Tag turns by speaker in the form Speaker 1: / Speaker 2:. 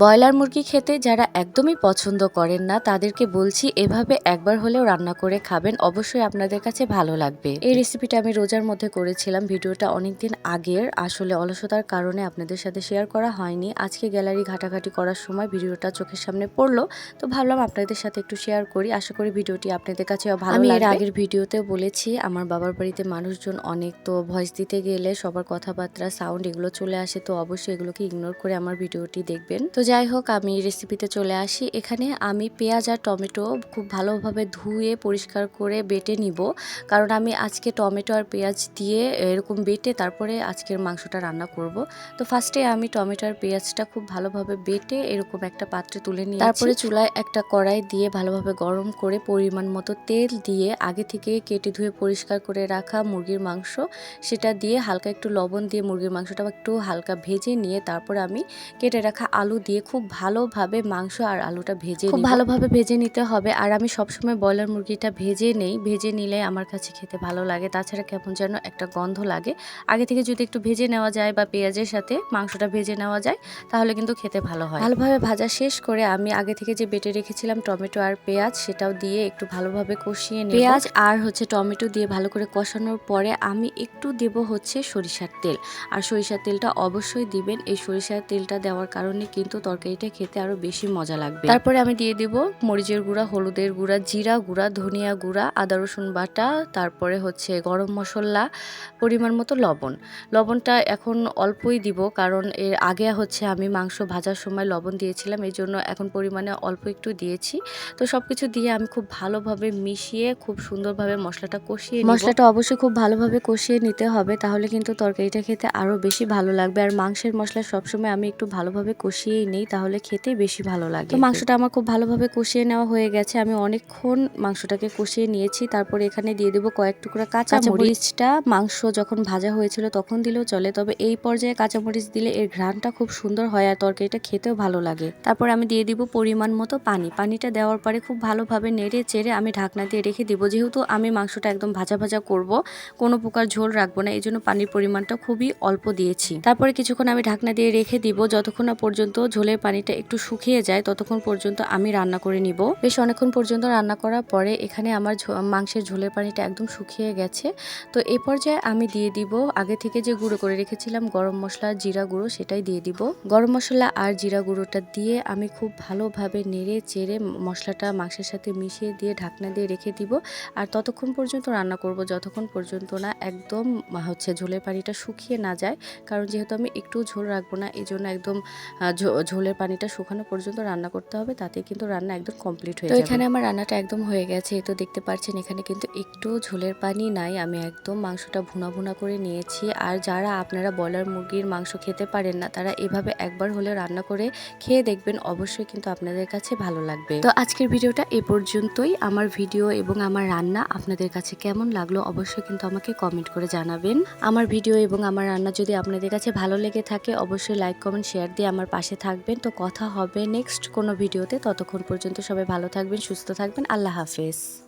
Speaker 1: Broiler মুরগি খেতে যারা একদমই পছন্দ করেন না তাদেরকে বলছি এভাবে একবার হলেও রান্না করে খাবেন, অবশ্যই আপনাদের কাছে ভালো লাগবে। এই রেসিপিটা আমি রোজার মধ্যে করেছিলাম, ভিডিওটা অনেকদিন আগের, আসলে অলসতার কারণে আপনাদের সাথে শেয়ার করা হয়নি। আজকে গ্যালারি ঘাটাঘাটি করার সময় ভিডিওটা চোখের সামনে পড়লো, তো ভাবলাম আপনাদের সাথে একটু শেয়ার করি। আশা করি ভিডিওটি আপনাদের কাছে ভালো লাগবে। আমি এর আগের ভিডিওতে বলেছি আমার বাবার বাড়িতে মানুষজন অনেক, তো ভয়েস দিতে গেলে সবার কথাবার্তা সাউন্ড এগুলো চলে আসে, তো অবশ্যই এগুলোকে ইগনোর করে আমার ভিডিওটি দেখবেন। তো যাই হোক, আমি রেসিপিতে চলে আসি। এখানে আমি পেঁয়াজ আর টমেটো খুব ভালোভাবে ধুয়ে পরিষ্কার করে বেটে নিব, কারণ আমি আজকে টমেটো আর পেঁয়াজ দিয়ে এরকম বেটে তারপরে আজকের মাংসটা রান্না করব। তো ফার্স্টে আমি টমেটো আর পেঁয়াজটা খুব ভালোভাবে বেটে এরকম একটা পাত্রে তুলে নিয়ে তারপরে চুলায় একটা কড়াই দিয়ে ভালোভাবে গরম করে পরিমাণ মতো তেল দিয়ে আগে থেকে কেটে ধুয়ে পরিষ্কার করে রাখা মুরগির মাংস সেটা দিয়ে হালকা একটু লবণ দিয়ে মুরগির মাংসটা একটু হালকা ভেজে নিয়ে তারপর আমি কেটে রাখা আলু দিয়ে খুব ভালোভাবে মাংস আর আলুটা খুব ভালোভাবে ভেজে নিতে হবে। আর আমি সবসময় ব্রয়লার মুরগিটা ভেজে নেই, ভেজে নিলে আমার কাছে খেতে ভালো লাগে, তাছাড়া কেমন যেন একটা গন্ধ লাগে। আগে থেকে যদি একটু ভেজে নেওয়া যায় বা পেঁয়াজের সাথে মাংসটা ভেজে নেওয়া যায় তাহলে কিন্তু খেতে ভালো হয়। ভালোভাবে ভাজা শেষ করে আমি আগে থেকে যে বেটে রেখেছিলাম টমেটো আর পেঁয়াজ সেটাও দিয়ে একটু ভালোভাবে কষিয়ে নেব। পেঁয়াজ আর টমেটো দিয়ে ভালো করে কষানোর পরে আমি একটু দেব সরিষার তেল, আর সরিষার তেলটা অবশ্যই দিবেন। এই সরিষার তেলটা দেওয়ার কারণে কিন্তু তরকারিটা খেতে আরো বেশি মজা লাগবে। তারপরে আমি দিয়ে দিব মরিচের গুঁড়া, হলুদের গুঁড়া, জিরা গুঁড়া, ধনিয়া গুঁড়া, আদা রসুন বাটা, তারপরে গরম মশলা, পরিমাণ মতো লবণ। লবণটা এখন অল্পই দিব, কারণ এর আগে আমি মাংস ভাজার সময় লবণ দিয়েছিলাম, এই জন্য এখন পরিমাণে অল্প একটু দিয়েছি। তো সবকিছু দিয়ে আমি খুব ভালোভাবে মিশিয়ে খুব সুন্দরভাবে মশলাটা কষিয়ে নিব। মশলাটা অবশ্যই খুব ভালোভাবে কষিয়ে নিতে হবে, তাহলে কিন্তু তরকারিটা খেতে আরো বেশি ভালো লাগবে। আর মাংসের মশলা সবসময় আমি একটু ভালোভাবে কষিয়েই নেই, তাহলে খেতে বেশি ভালো লাগে। তো মাংসটা আমার খুব ভালোভাবে কষিয়ে নেওয়া হয়ে গেছে, আমি অনেকক্ষণ মাংসটাকে কষিয়ে নিয়েছি। তারপরে এখানে দিয়ে দেবো কয়েক টুকরা কাঁচামরিচটা। মাংস যখন ভাজা হয়েছিল তখন দিলেও চলে, তবে এই পর্যায়ে কাঁচামরিচ দিলে এর ঘ্রাণটা খুব সুন্দর হয় আর তরকারিটা খেতেও ভালো লাগে। তারপর আমি দিয়ে দিব পরিমাণ মতো পানি। পানিটা দেওয়ার পরে খুব ভালোভাবে নেড়ে চেড়ে আমি ঢাকনা দিয়ে রেখে দিব। যেহেতু আমি মাংসটা একদম ভাজা ভাজা করব, কোনো প্রকার ঝোল রাখবো না, এই জন্য পানির পরিমাণটা খুবই অল্প দিয়েছি। তারপরে কিছুক্ষণ আমি ঢাকনা দিয়ে রেখে দিব, যতক্ষণ না পর্যন্ত ঝোলের পানিটা একটু শুকিয়ে যায় ততক্ষণ পর্যন্ত আমি রান্না করে নিব। বেশ অনেকক্ষণ পর্যন্ত রান্না করার পরে এখানে আমার মাংসের ঝোলের পানিটা একদম শুকিয়ে গেছে। তো এই পর্যায়ে আমি দিয়ে দিব আগে থেকে যে গুঁড়ো করে রেখেছিলাম গরম মশলা, জিরা গুঁড়ো, সেটাই দিয়ে দিব। গরম মশলা আর জিরা গুঁড়োটা দিয়ে আমি খুব ভালোভাবে নেড়ে চেড়ে মশলাটা মাংসের সাথে মিশিয়ে দিয়ে ঢাকনা দিয়ে রেখে দিব। আর ততক্ষণ পর্যন্ত রান্না করব যতক্ষণ পর্যন্ত না একদম ঝোলের পানিটা শুকিয়ে না যায়, কারণ যেহেতু আমি একটু ঝোল রাখবো না এই জন্য একদম ঝোলের পানিটা শুকানো পর্যন্ত রান্না করতে হবে, তাতে কিন্তু রান্না একদম কমপ্লিট হয়ে যাবে। তো এখানে আমার রান্নাটা একদম হয়ে গেছে, তো দেখতে পাচ্ছেন এখানে কিন্তু একটু ঝোলের পানি নাই, আমি একদম মাংসটা ভুনা ভুনা করে নিয়েছি। আর যারা আপনারা ব্রয়লার মুরগির মাংস খেতে পারেন না তারা এভাবে একবার হলে রান্না করে খেয়ে দেখবেন, অবশ্যই কিন্তু আপনাদের কাছে ভালো লাগবে। তো আজকের ভিডিওটা এ পর্যন্তই। আমার ভিডিও এবং আমার রান্না আপনাদের কাছে কেমন লাগলো অবশ্যই কিন্তু আমাকে কমেন্ট করে জানাবেন। আমার ভিডিও এবং আমার রান্না যদি আপনাদের কাছে ভালো লেগে থাকে অবশ্যই লাইক, কমেন্ট, শেয়ার দিয়ে আমার পাশে থাকবেন। তো কথা হবে নেক্সট কোনো ভিডিওতে, ততক্ষণ পর্যন্ত সবাই ভালো থাকবেন, সুস্থ থাকবেন। আল্লাহ হাফেজ।